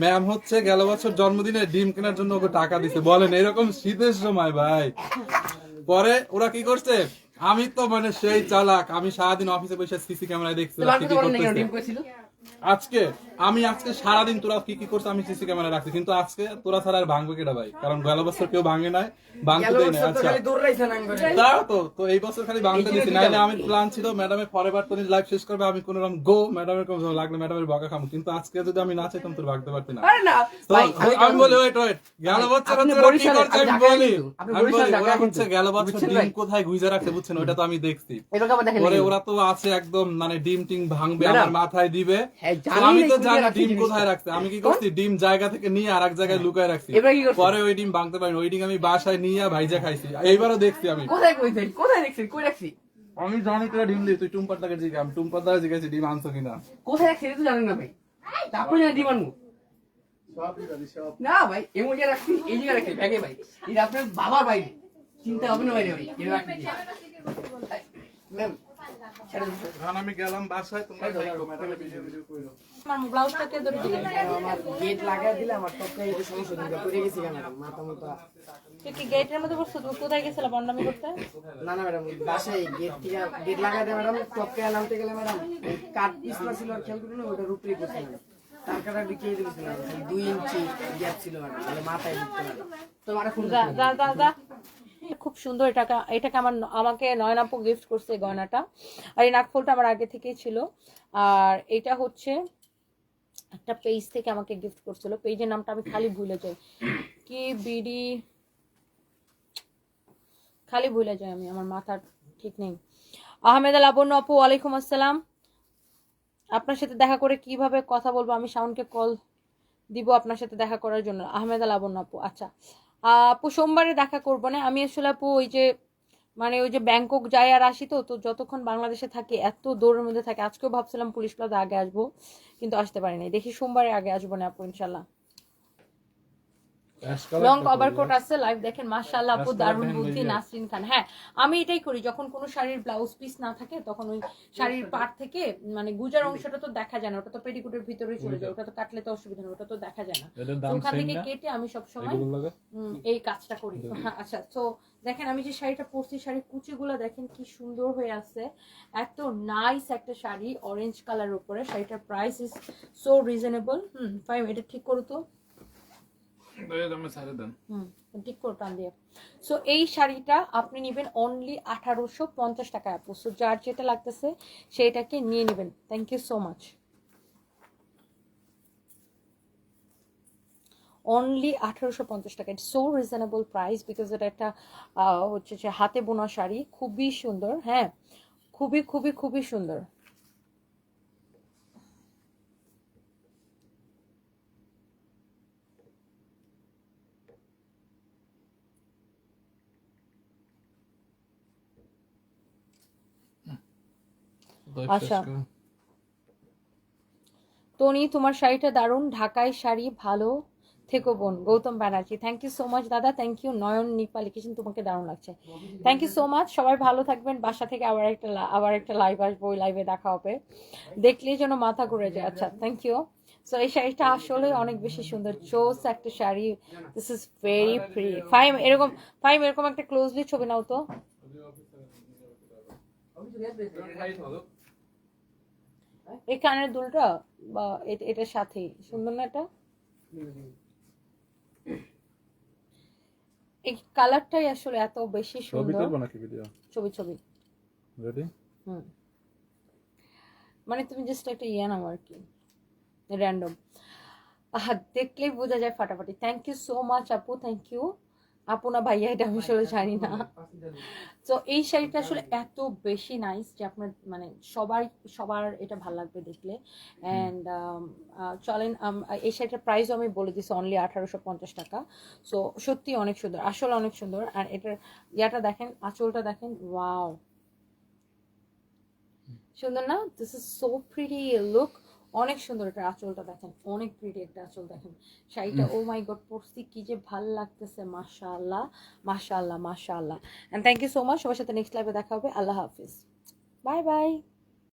Ma'am হচ্ছে গেল বছর জন্মদিনে ডিম কেনার জন্য ওকে টাকা দিছে, বলেন এরকম শীতের সময় ভাই। পরে ওরা কি করছে, আমি তো মানে সেই চালাক, আমি সারাদিন অফিসে বসে সিসি ক্যামেরায় দেখছিলাম কি কি করতেছে। আজকে সারাদিন তোরা কি কি করছে আমি সিসি ক্যামেরা রাখছি, কিন্তু আজকে তোরা ছাড়া আর ভাঙবে কেটা ভাই, কারণ গেল বছর কেউ ভাঙে নাই, ভাঙতে দেয় নাই। আচ্ছা তাও তো এই বছর খালি ভাঙতে দিছি, নাইলে আমি প্ল্যান ছিল ম্যাডামের ফরএভার তো লাইভ শেষ করবে, আমি কোন রকম গো ম্যাডামের কোন লাগলে ম্যাডামের বকা খামু, কিন্তু আজকে যদি আমি না চাইতাম তোর ভাগতে পারতি না। তো আমি বলি ওয়েট গেল বছর কি করছে আমি বলি, ওরা হচ্ছে গেল বছর ডিম কোথায় গুইজা রাখছে বুঝছেন, ওটা তো আমি দেখছি। পরে ওরা তো আছে একদম মানে ডিম টিম ভাঙবে আমার মাথায় দিবে, আমি তো জানি ডিম কোথায় রাখছে। আমি কি করছি, ডিম জায়গা থেকে নিয়ে আর এক জায়গায় লুকায় রাখছি, পরে ওই ডিম ভাঙতে পারিনি, ওই ডিম আমি বাসায় নিয়ে ভাইজা খাইছি। এইবারও দেখছি আমি আমি জানি তোরা ডিম দিই, তুই টুম্পার দাকে জিজ্ঞাসা, আমি টুম্পার দাকে জিজ্ঞাসি ডিম আনছো কিনা, কোথায় রাখছি তুই জানেন না ভাই, তারপরে জানি ডিম আনবো না ভাই, এই মজা রাখছি এই জায়গায় রাখছি ব্যাগে ভাই, এটা আপনার বাবার বাইরে চিন্তা হবে না বাইরে ভাই, এটা রাখছি ম্যাম। আমি গেলাম বাসায়, তোমরা ভিডিও কইরো। আমার ব্লাউজটাকে ধরে দিলে আমার গেট লাগাই দিলে আমার টপকা এই সমস্যা দিবে করে গেছি কেন মাথা মাথা। তুই কি গেটের মধ্যে বসছো? তুমি কোথায় গেছিলা বন্ডামি করতে? না না ম্যাডাম বাসায় গেট থেকে গেট লাগাই দেয় ম্যাডাম, টপকা নামতে গেলে ম্যাডাম কাট পিছলা ছিল আর খেয়াল করি না, ওটার উপরেই করছি ম্যাডাম, তার কাটা ঢুকিয়ে দিয়েছিল 2 ইঞ্চি গ্যাপ ছিল ম্যাডাম, তাহলে মাথায় ঢুকতে ম্যাডাম। তো মানে যা খুব সুন্দর, এটাকে আমাকে নয়নাপু গিফট করছে এই গয়নাটা, আর এই নাকফুলটা আমার আগে থেকেই ছিল। আর এটা হচ্ছে একটা পেজ থেকে আমাকে গিফট করছিল, পেজের নামটা আমি খালি ভুলে যাই, কি বিডি খালি ভুলে যাই আমি, আমার মাথা ঠিক নেই। আহমেদ আল লাবণ্য আপু ওয়ালাইকুম আসসালাম। আপনার সাথে দেখা করে কিভাবে কথা বলবো, আমি শাওনকে কল দিব আপনার সাথে দেখা করার জন্য। আহমেদ আল লাবণ্য আপু, আচ্ছা আপু সোমবারে দেখা করবো না আমি আসলে আপু, ওই যে ব্যাংকক যাই আর আসি, তো যতক্ষণ বাংলাদেশে থাকি এত দৌড়ের মধ্যে থাকে। আজকেও ভাবছিলাম পুলিশ প্লাজা আগে আসবো, কিন্তু আসতে পারিনি, দেখি সোমবারে আগে আসবো না আপু ইনশাল্লাহ। লং ওভারকোট আছে, লাইভ দেখেন মাশাআল্লাহ আপু, দারুণ বুদ্ধি নাসরিন খান। হ্যাঁ আমি এটাই করি, যখন কোনো শাড়ির ব্লাউজ পিস না থাকে তখন ওই শাড়ির পাড় থেকে মানে গুজার অংশটা তো দেখা যায় না, ওটা তো পেটিকুটের ভিতরেই চলে যায়, ওটা তো কাটলে তো অসুবিধা নেই, ওটা তো দেখা যায় না, ওখান থেকে কেটে আমি সবসময় এই কাজটা করি। আচ্ছা তো দেখেন আমি যে শাড়িটা পরছি, শাড়ির কুচিগুলো দেখেন কি সুন্দর হয়ে আছে, এত নাইস একটা শাড়ি অরেঞ্জ কালার উপরে, শাড়িটার price is so reasonable. Fine, এটা ঠিক করো তো, ঠিক করে টান দিয়ে। সো এই শাড়িটা আপনি নেবেন অনলি 1850 টাকা আপু, সো যার যেটা লাগতেছে সেইটাকে নিয়ে নেবেন। Thank you so much. Only 1850 টাকা, it's so reasonable price, because এটা একটা হচ্ছে যে হাতে বোনা শাড়ি, খুবই সুন্দর। হ্যাঁ খুবই খুবই খুবই সুন্দর। আচ্ছা টনি তোমার শাড়িটা দারুণ, ঢাকাই শাড়ি ভালো থেকো বোন। Gautam Banerjee, thank you so much দাদা, থ্যাংক ইউ। নয়ন নিপা লিখেছেন তোমাকে দারুণ লাগছে, থ্যাংক ইউ সো মাচ। সবাই ভালো থাকবেন, বাসা থেকে আবার একটা লাইভ আসবো, ওই লাইভে দেখা হবে, দেখলেই যেন মাথা ঘুরে যায়। আচ্ছা থ্যাংক ইউ। সো এই শাড়িটা আসলে অনেক বেশি সুন্দর, জোস একটা sari, this is very pretty. Faim এরকম একটা ক্লোজলি ছবি নাও তো। এই কানের দুলটা বা এটার সাথে সুন্দর না এটা, এই কালারটাই আসলে এত বেশি সুন্দর। ছবি মানে তুমি জাস্ট একটা নাও আর কি, র্যান্ডম দেখলেই বোঝা যায় ফাটাফাটি। থ্যাংক ইউ সো মাচ আপু, থ্যাংক ইউ। আপু না ভাইয়া এটা আমি আসলে জানি না। তো এই শাড়িটা আসলে এত বেশি নাইস যে আপনার মানে সবার এটা ভালো লাগবে দেখলে। অ্যান্ড চলেন এই শাড়িটার প্রাইসও আমি বলে দিচ্ছি, অনলি 1850 টাকা। সো সত্যি অনেক সুন্দর, আসলে অনেক সুন্দর। আর এটার ইয়াটা দেখেন, আঁচলটা দেখেন, ওয়াও সুন্দর না? This is so pretty look, অনেক সুন্দর। এটা আঁচলটা দেখেন, অনেক প্রিটি একটা আঁচল দেখেন। শাড়িটা ও মাই গড পরছি কি যে ভাল লাগতেছে, মাশাআল্লাহ মাশাআল্লাহ মাশাআল্লাহ। And thank you so much. সবার সাথে নেক্সট লাইভে দেখা হবে। আল্লাহ হাফিজ, বাই বাই।